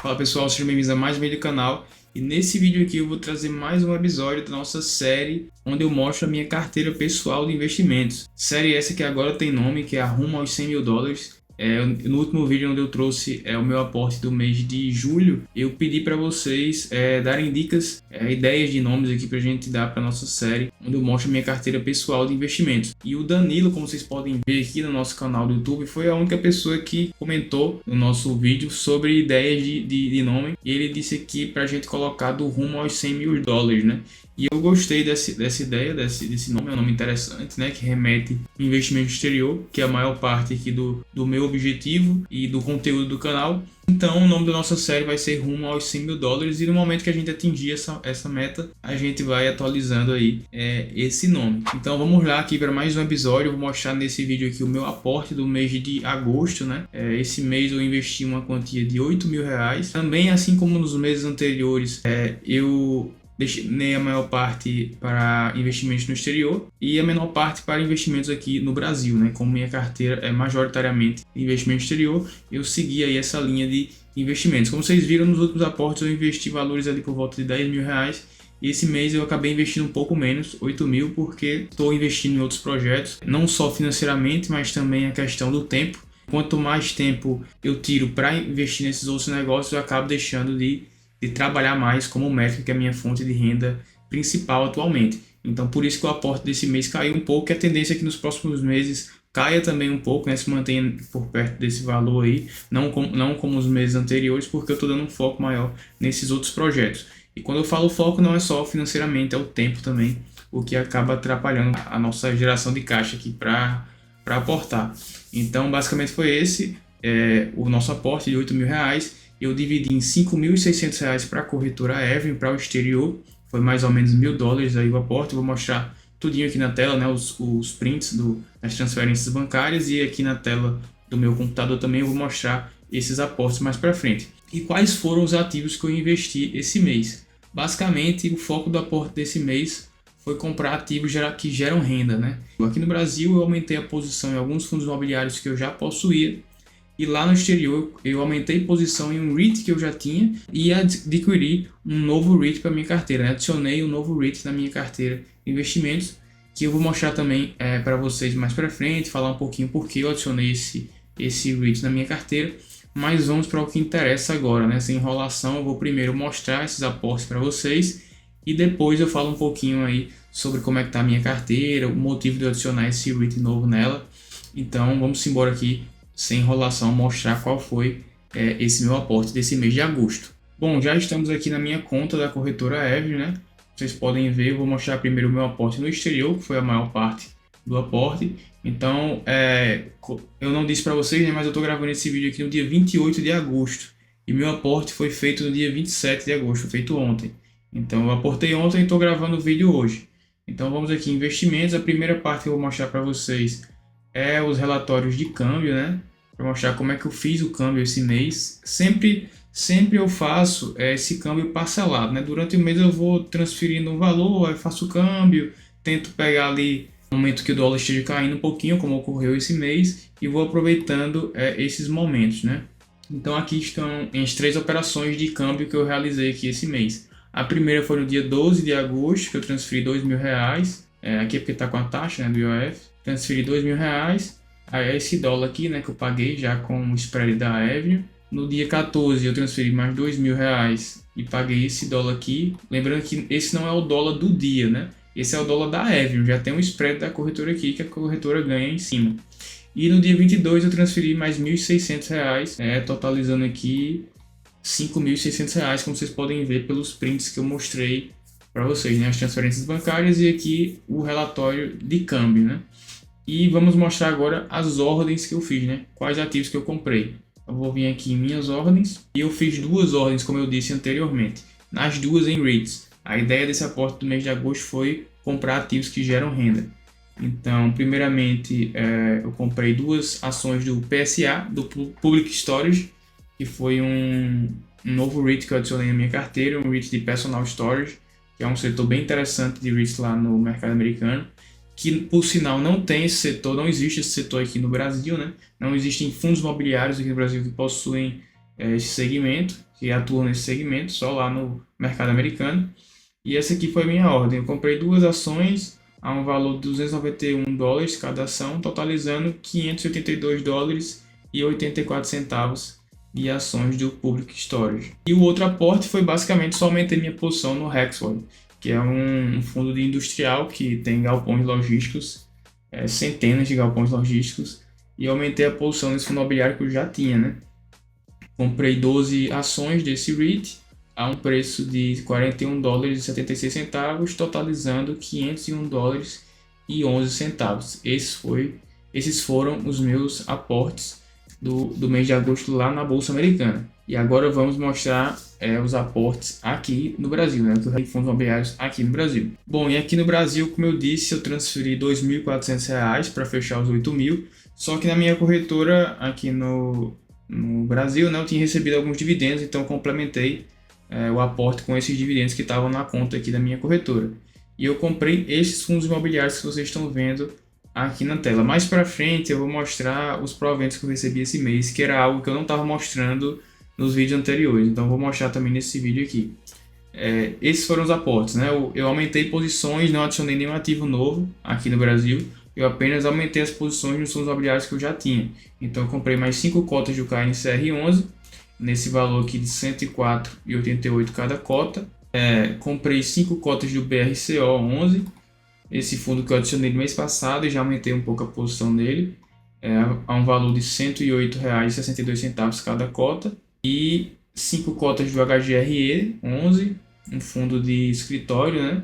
Fala pessoal, sejam bem-vindos a mais um vídeo do canal. E nesse vídeo aqui eu vou trazer mais um episódio da nossa série onde eu mostro a minha carteira pessoal de investimentos. Série essa que agora tem nome, que é a Rumo aos 100 mil dólares. No último vídeo onde eu trouxe o meu aporte do mês de julho, eu pedi para vocês darem dicas, ideias de nomes aqui para a gente dar para nossa série, onde eu mostro a minha carteira pessoal de investimentos. E o Danilo, como vocês podem ver aqui no nosso canal do YouTube, foi a única pessoa que comentou no nosso vídeo sobre ideias de nome. E ele disse aqui para a gente colocar do rumo aos 100 mil dólares, né? E eu gostei dessa ideia, desse nome, é um nome interessante, né? Que remete ao investimento exterior, que é a maior parte aqui do meu objetivo e do conteúdo do canal. Então o nome da nossa série vai ser Rumo aos 100 mil dólares, e no momento que a gente atingir essa meta, a gente vai atualizando aí esse nome. Então vamos lá aqui para mais um episódio. Eu vou mostrar nesse vídeo aqui o meu aporte do mês de agosto, né? Esse mês eu investi uma quantia de 8 mil reais. Também, assim como nos meses anteriores, eu destinei a maior parte para investimentos no exterior e a menor parte para investimentos aqui no Brasil, né? Como minha carteira é majoritariamente investimento exterior, eu segui aí essa linha de investimentos. Como vocês viram nos últimos aportes, eu investi valores ali por volta de 10 mil reais. E esse mês eu acabei investindo um pouco menos, 8 mil, porque estou investindo em outros projetos, não só financeiramente, mas também a questão do tempo. Quanto mais tempo eu tiro para investir nesses outros negócios, eu acabo deixando de trabalhar mais como médico, que é a minha fonte de renda principal atualmente. Então, por isso que o aporte desse mês caiu um pouco, e a tendência é que nos próximos meses caia também um pouco, né, se mantenha por perto desse valor aí, não como os meses anteriores, porque eu estou dando um foco maior nesses outros projetos. E quando eu falo foco, não é só financeiramente, é o tempo também, o que acaba atrapalhando a nossa geração de caixa aqui para aportar. Então, basicamente foi esse o nosso aporte de 8 mil reais. Eu dividi em 5.600 reais para a corretora Avenue, para o exterior, foi mais ou menos 1.000 dólares aí o aporte. Vou mostrar tudinho aqui na tela, né, os prints das transferências bancárias, e aqui na tela do meu computador também eu vou mostrar esses aportes mais para frente. E quais foram os ativos que eu investi esse mês? Basicamente, o foco do aporte desse mês foi comprar ativos que geram renda, né? Aqui no Brasil eu aumentei a posição em alguns fundos imobiliários que eu já possuía, e lá no exterior eu aumentei posição em um REIT que eu já tinha e adquiri um novo REIT para minha carteira, né? Adicionei um novo REIT na minha carteira de investimentos, que eu vou mostrar também para vocês mais para frente, falar um pouquinho por que eu adicionei esse REIT na minha carteira. Mas vamos para o que interessa agora, né? Sem enrolação, eu vou primeiro mostrar esses aportes para vocês e depois eu falo um pouquinho aí sobre como é que está a minha carteira, o motivo de eu adicionar esse REIT novo nela. Então vamos embora aqui, sem enrolação, mostrar qual foi esse meu aporte desse mês de agosto. Bom, já estamos aqui na minha conta da corretora Avenue, né? Vocês podem ver, eu vou mostrar primeiro o meu aporte no exterior, que foi a maior parte do aporte. Então, eu não disse para vocês, né, mas eu estou gravando esse vídeo aqui no dia 28 de agosto. E meu aporte foi feito no dia 27 de agosto, foi feito ontem. Então, eu aportei ontem e estou gravando o vídeo hoje. Então, vamos aqui em investimentos. A primeira parte que eu vou mostrar para vocês é os relatórios de câmbio, né? Para mostrar como é que eu fiz o câmbio esse mês. Sempre eu faço esse câmbio parcelado, né? Durante o mês eu vou transferindo um valor, aí faço o câmbio, tento pegar ali no momento que o dólar esteja caindo um pouquinho, como ocorreu esse mês, e vou aproveitando esses momentos, né? Então aqui estão as 3 operações de câmbio que eu realizei aqui esse mês. A primeira foi no dia 12 de agosto, que eu transferi 2 mil reais, aqui é porque está com a taxa, né, do IOF. Transferi 2 mil reais, aí esse dólar aqui, né, que eu paguei já com o spread da Avenue. No dia 14 eu transferi mais 2 mil reais e paguei esse dólar aqui. Lembrando que esse não é o dólar do dia, né? Esse é o dólar da Avenue, já tem um spread da corretora aqui que a corretora ganha em cima. E no dia 22 eu transferi mais 1.600 reais, totalizando aqui 5.600 reais, como vocês podem ver pelos prints que eu mostrei para vocês, né? As transferências bancárias e aqui o relatório de câmbio, né? E vamos mostrar agora as ordens que eu fiz, né? Quais ativos que eu comprei. Eu vou vir aqui em minhas ordens e eu fiz 2 ordens, como eu disse anteriormente. Nas 2 em REITs. A ideia desse aporte do mês de agosto foi comprar ativos que geram renda. Então, primeiramente, eu comprei 2 ações do PSA, do Public Storage, que foi um novo REIT que eu adicionei na minha carteira, um REIT de Personal Storage, que é um setor bem interessante de REITs lá no mercado americano, que por sinal não tem esse setor, não existe esse setor aqui no Brasil, né? Não existem fundos imobiliários aqui no Brasil que possuem esse segmento. que atuam nesse segmento, só lá no mercado americano. E essa aqui foi a minha ordem. Eu comprei 2 ações a um valor de US$ 291 cada ação, totalizando US$ 582,84 de ações do Public Storage. E o outro aporte foi basicamente só aumentar minha posição no Hexford, que é um fundo de industrial que tem galpões logísticos, centenas de galpões logísticos, e aumentei a posição nesse fundo imobiliário que eu já tinha, né? Comprei 12 ações desse REIT a um preço de US$ 41,76, totalizando US$ 501,11. Esses foram os meus aportes do mês de agosto lá na Bolsa Americana. E agora vamos mostrar os aportes aqui no Brasil, né? Dos fundos imobiliários aqui no Brasil. Bom, e aqui no Brasil, como eu disse, eu transferi R$ 2.400 para fechar os 8.000. Só que na minha corretora aqui no Brasil, né, eu tinha recebido alguns dividendos, então eu complementei o aporte com esses dividendos que estavam na conta aqui da minha corretora. E eu comprei esses fundos imobiliários que vocês estão vendo aqui na tela. Mais para frente eu vou mostrar os proventos que eu recebi esse mês, que era algo que eu não estava mostrando nos vídeos anteriores, então eu vou mostrar também nesse vídeo aqui. Esses foram os aportes, né? Eu aumentei posições, não adicionei nenhum ativo novo aqui no Brasil, eu apenas aumentei as posições nos fundos imobiliários que eu já tinha. Então eu comprei mais 5 cotas do KNCR11, nesse valor aqui de R$ 104,88 cada cota. Comprei 5 cotas do BRCO11, esse fundo que eu adicionei no mês passado e já aumentei um pouco a posição dele, a um valor de R$ 108,62 cada cota. E 5 cotas do HGRE11, um fundo de escritório, né?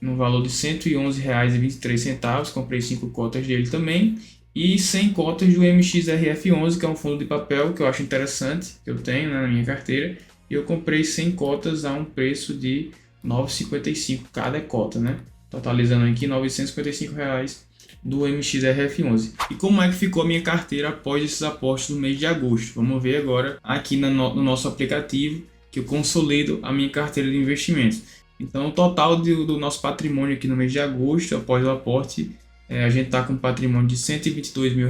No valor de R$ 111,23, comprei 5 cotas dele também. E 100 cotas do MXRF11, que é um fundo de papel que eu acho interessante, que eu tenho, né, na minha carteira. E eu comprei 100 cotas a um preço de R$ 9,55 cada cota, né? Totalizando aqui R$ 955 do MXRF11. E como é que ficou a minha carteira após esses aportes do mês de agosto? Vamos ver agora aqui no nosso aplicativo, que eu consolido a minha carteira de investimentos. Então, o total do nosso patrimônio aqui no mês de agosto, após o aporte, a gente está com um patrimônio de R$ 122 mil,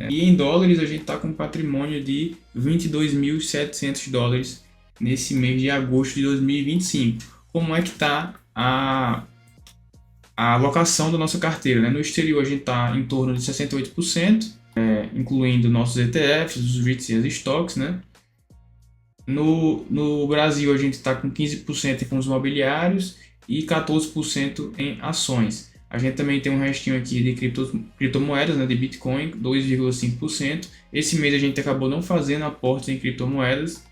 e em dólares a gente está com um patrimônio de $22.700 nesse mês de agosto de 2025. Como é que está a alocação da nossa carteira, né? No exterior a gente está em torno de 68%, incluindo nossos ETFs, os REITs e as stocks, né? No Brasil a gente está com 15% em fundos imobiliários e 14% em ações. A gente também tem um restinho aqui de criptomoedas, né, de Bitcoin, 2,5%. Esse mês a gente acabou não fazendo aportes em criptomoedas.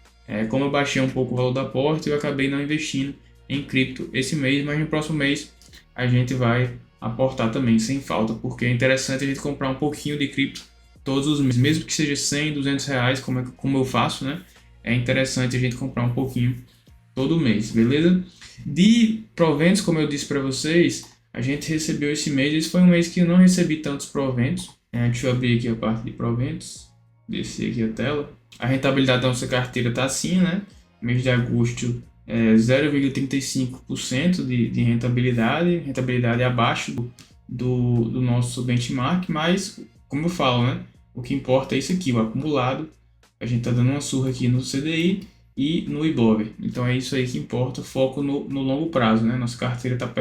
Como eu baixei um pouco o valor do aporte, eu acabei não investindo em cripto esse mês, mas no próximo mês a gente vai aportar também, sem falta, porque é interessante a gente comprar um pouquinho de cripto todos os meses, mesmo que seja 100, 200 reais, como eu faço, né? É interessante a gente comprar um pouquinho todo mês, beleza? De proventos, como eu disse para vocês, a gente recebeu esse mês. Esse foi um mês que eu não recebi tantos proventos. Deixa eu abrir aqui a parte de proventos, descer aqui a tela. A rentabilidade da nossa carteira está assim, né? Mês de agosto, 0,35% de rentabilidade. Rentabilidade abaixo do nosso benchmark, mas, como eu falo, né? O que importa é isso aqui, o acumulado. A gente está dando uma surra aqui no CDI e no IBOV. Então é isso aí que importa, foco no longo prazo, né? Nossa carteira está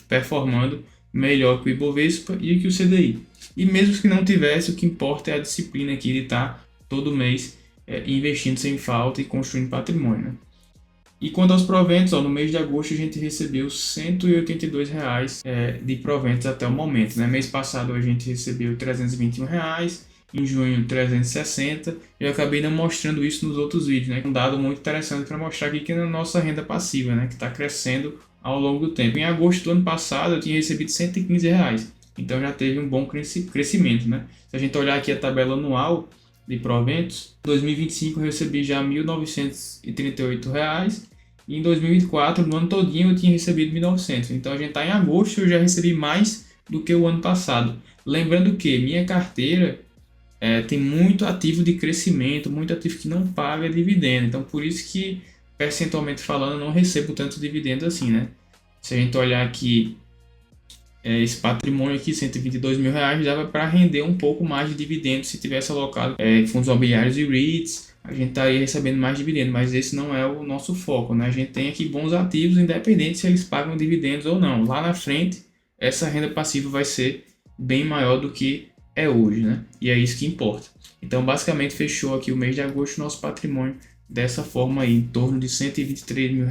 performando melhor que o Ibovespa e que o CDI. E mesmo que não tivesse, o que importa é a disciplina aqui de estar todo mês investindo sem falta e construindo patrimônio, né? E quanto aos proventos, no mês de agosto a gente recebeu R$ 182 de proventos até o momento, né? Mês passado a gente recebeu R$ 321, em junho 360, eu acabei não mostrando isso nos outros vídeos, né? Um dado muito interessante para mostrar aqui que é a nossa renda passiva, né? Que está crescendo ao longo do tempo. Em agosto do ano passado eu tinha recebido R$ 115, então já teve um bom crescimento, né? Se a gente olhar aqui a tabela anual de proventos, em 2025 eu recebi já R$ 1.938, e em 2024, no ano todinho, eu tinha recebido 1.900. Então a gente está em agosto, eu já recebi mais do que o ano passado. Lembrando que minha carteira tem muito ativo de crescimento, muito ativo que não paga dividendo. Então por isso que, percentualmente falando, eu não recebo tanto dividendo assim, né? Se a gente olhar aqui, esse patrimônio aqui, R$ 122 mil, dava para render um pouco mais de dividendos se tivesse alocado em fundos imobiliários e REITs, a gente estaria recebendo mais dividendos, mas esse não é o nosso foco, né? A gente tem aqui bons ativos, independente se eles pagam dividendos ou não. Lá na frente, essa renda passiva vai ser bem maior do que é hoje, né? E é isso que importa. Então, basicamente, fechou aqui o mês de agosto nosso patrimônio dessa forma aí, em torno de R$ 123 mil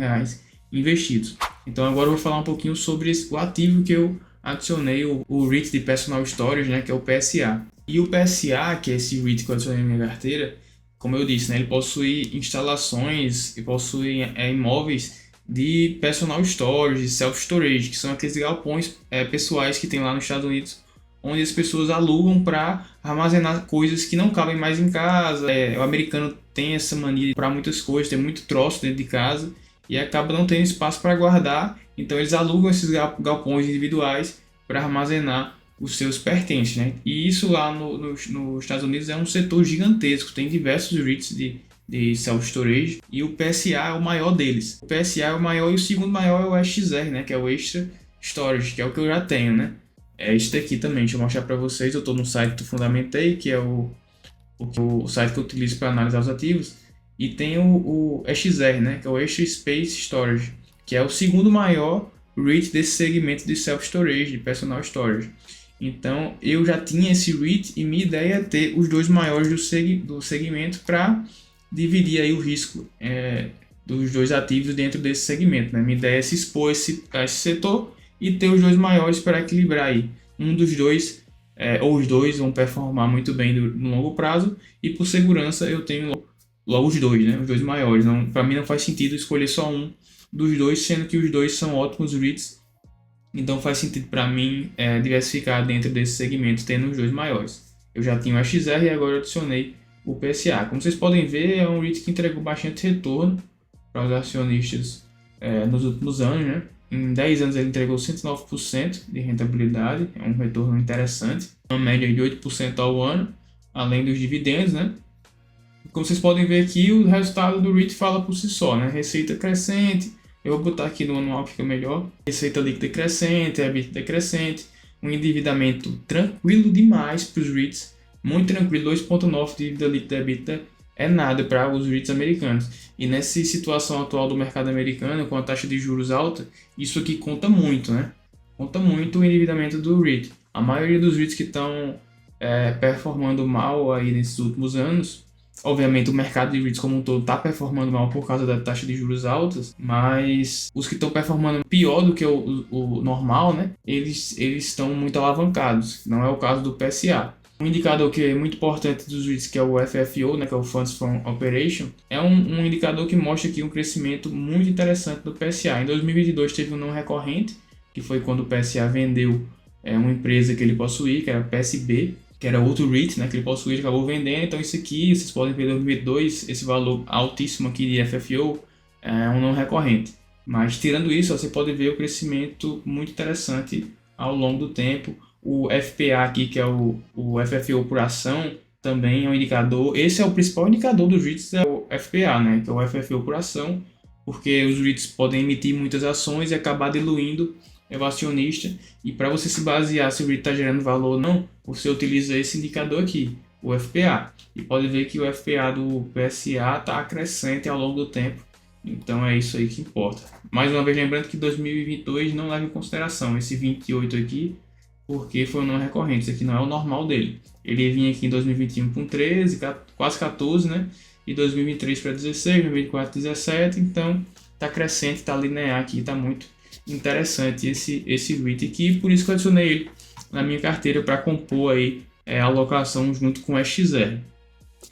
investidos. Então, agora eu vou falar um pouquinho sobre o ativo que eu adicionei, o REIT de Personal Storage, né? Que é o PSA. E o PSA, que é esse REIT que eu adicionei na minha carteira, como eu disse, né, ele possui instalações e possui imóveis de personal storage, self-storage, que são aqueles galpões pessoais que tem lá nos Estados Unidos, onde as pessoas alugam para armazenar coisas que não cabem mais em casa. O americano tem essa mania para muitas coisas, tem muito troço dentro de casa e acaba não tendo espaço para guardar, então eles alugam esses galpões individuais para armazenar os seus pertences, né? E isso lá nos Estados Unidos é um setor gigantesco, tem diversos REITs de self-storage e o PSA é o maior deles. O PSA é o maior e o segundo maior é o XR, né? Que é o Extra Storage, que é o que eu já tenho, né? É este aqui também, deixa eu mostrar para vocês. Eu estou no site do Fundamentei, que é o site que eu utilizo para analisar os ativos, e tem o XR, né? Que é o Extra Space Storage, que é o segundo maior REIT desse segmento de self-storage, de personal storage. Então, eu já tinha esse REIT e minha ideia é ter os dois maiores do segmento para dividir aí o risco dos dois ativos dentro desse segmento, né? Minha ideia é se expor a esse setor e ter os dois maiores para equilibrar aí. Um dos dois, ou os dois, vão performar muito bem no longo prazo e por segurança eu tenho logo os dois, né? Os dois maiores. Para mim não faz sentido escolher só um dos dois, sendo que os dois são ótimos REITs. Então faz sentido para mim diversificar dentro desse segmento, tendo os dois maiores. Eu já tinha o XR e agora eu adicionei o PSA. Como vocês podem ver, é um REIT que entregou bastante retorno para os acionistas nos últimos anos, né? Em 10 anos ele entregou 109% de rentabilidade, é um retorno interessante, uma média de 8% ao ano, além dos dividendos, né? Como vocês podem ver aqui, o resultado do REIT fala por si só, né? Receita crescente, eu vou botar aqui no anual que fica melhor. Receita líquida crescente, EBITDA crescente, um endividamento tranquilo demais para os REITs, muito tranquilo, 2,9 de dívida líquida EBITDA é nada para os REITs americanos. E nessa situação atual do mercado americano, com a taxa de juros alta, isso aqui conta muito, né? Conta muito o endividamento do REIT. A maioria dos REITs que estão performando mal aí nesses últimos anos, obviamente o mercado de REITs como um todo está performando mal por causa da taxa de juros altas, mas os que estão performando pior do que o normal, né? Eles estão muito alavancados. Não é o caso do PSA. Um indicador que é muito importante dos REITs, que é o FFO, né, que é o Funds From Operation, é um indicador que mostra aqui um crescimento muito interessante do PSA. Em 2022 teve um não recorrente, que foi quando o PSA vendeu uma empresa que ele possuía, que era a PSB, que era outro REIT, né, que ele possuía, ele acabou vendendo. Então isso aqui, vocês podem ver em 2022, esse valor altíssimo aqui de FFO é um não recorrente. Mas tirando isso, você pode ver o crescimento muito interessante ao longo do tempo. O FPA aqui, que é o FFO por ação, também é um indicador. Esse é o principal indicador dos REITs, é o FPA, né, que é o FFO por ação, porque os REITs podem emitir muitas ações e acabar diluindo o acionista. E para você se basear se o REIT está gerando valor ou não, você utiliza esse indicador aqui, o FPA. E pode ver que o FPA do PSA está crescente ao longo do tempo. Então é isso aí que importa. Mais uma vez lembrando que 2022 não leva em consideração esse 28 aqui, porque foi um não recorrente. Isso aqui não é o normal dele. Ele vinha aqui em 2021 com 13, quase 14, né? E 2023 para 16, 2024 17. Então está crescente, está linear aqui, está muito interessante esse REIT aqui. Por isso que eu adicionei ele na minha carteira para compor aí a alocação junto com o XR.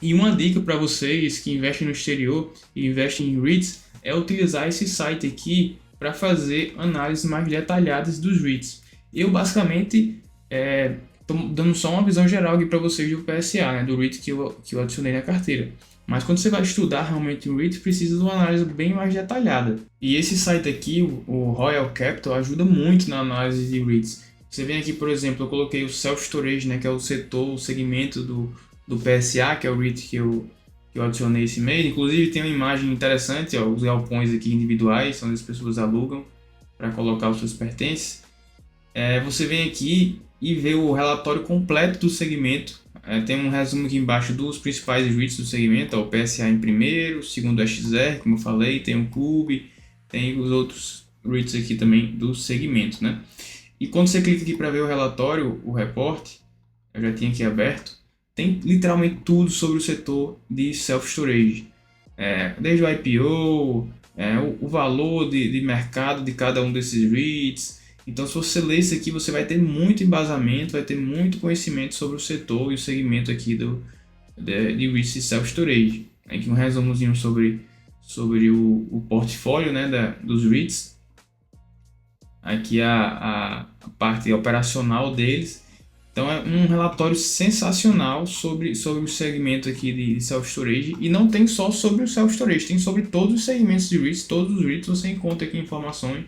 E uma dica para vocês que investem no exterior e investem em REITs é utilizar esse site aqui para fazer análises mais detalhadas dos REITs. Eu basicamente estou dando só uma visão geral aqui para vocês do PSA, né, do REIT que eu adicionei na carteira. Mas quando você vai estudar realmente o REIT, precisa de uma análise bem mais detalhada. E esse site aqui, o Royal Capital, ajuda muito na análise de REITs. Você vem aqui, por exemplo, eu coloquei o Self Storage, né, que é o setor, o segmento do PSA, que é o REIT que eu adicionei esse mês. Inclusive tem uma imagem interessante, ó, os galpões aqui individuais, onde as pessoas alugam para colocar os seus pertences. Você vem aqui e vê o relatório completo do segmento, Tem um resumo aqui embaixo dos principais REITs do segmento, ó, o PSA em primeiro, o segundo XR, como eu falei, tem o CUB, tem os outros REITs aqui também do segmento, né? E quando você clica aqui para ver o relatório, o reporte, eu já tinha aqui aberto, tem literalmente tudo sobre o setor de self-storage. Desde o IPO, o valor de mercado de cada um desses REITs. Então, se você ler isso aqui, você vai ter muito embasamento, vai ter muito conhecimento sobre o setor e o segmento aqui de REITs de self-storage. Aqui um resumozinho sobre o portfólio, né, dos REITs. Aqui a parte operacional deles. Então é um relatório sensacional sobre o segmento aqui de self-storage, e não tem só sobre o self-storage, tem sobre todos os segmentos de REITs, todos os REITs você encontra aqui informações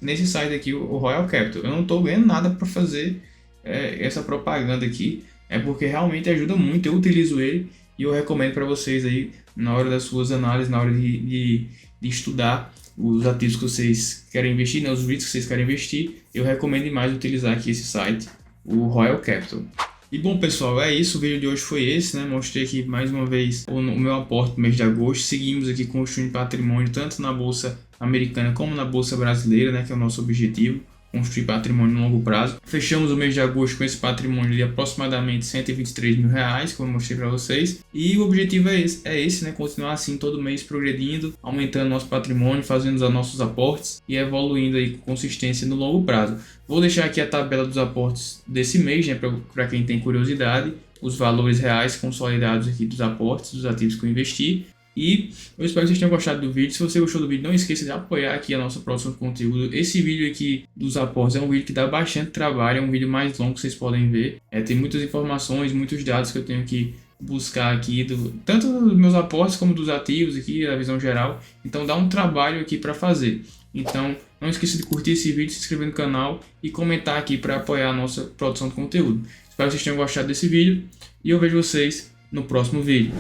nesse site aqui, o Royal Capital. Eu não estou ganhando nada para fazer essa propaganda aqui, é porque realmente ajuda muito, eu utilizo ele e eu recomendo para vocês aí na hora das suas análises, na hora de estudar os ativos que vocês querem investir, né, os REITs que vocês querem investir, eu recomendo demais utilizar aqui esse site, o Royal Capital. E bom, pessoal, é isso, o vídeo de hoje foi esse, né? Mostrei aqui mais uma vez o meu aporte no mês de agosto. Seguimos aqui construindo patrimônio tanto na bolsa americana como na bolsa brasileira, né, que é o nosso objetivo, construir patrimônio no longo prazo. Fechamos o mês de agosto com esse patrimônio de aproximadamente R$123 mil, como eu mostrei para vocês. E o objetivo é esse, né? Continuar assim todo mês progredindo, aumentando nosso patrimônio, fazendo os nossos aportes e evoluindo aí com consistência no longo prazo. Vou deixar aqui a tabela dos aportes desse mês, né, para quem tem curiosidade, os valores reais consolidados aqui dos aportes, dos ativos que eu investi. E eu espero que vocês tenham gostado do vídeo. Se você gostou do vídeo, não esqueça de apoiar aqui a nossa produção de conteúdo. Esse vídeo aqui dos aportes é um vídeo que dá bastante trabalho, é um vídeo mais longo que vocês podem ver. Tem muitas informações, muitos dados que eu tenho que buscar aqui, tanto dos meus aportes como dos ativos aqui, a visão geral. Então dá um trabalho aqui para fazer. Então não esqueça de curtir esse vídeo, se inscrever no canal e comentar aqui para apoiar a nossa produção de conteúdo. Espero que vocês tenham gostado desse vídeo e eu vejo vocês no próximo vídeo.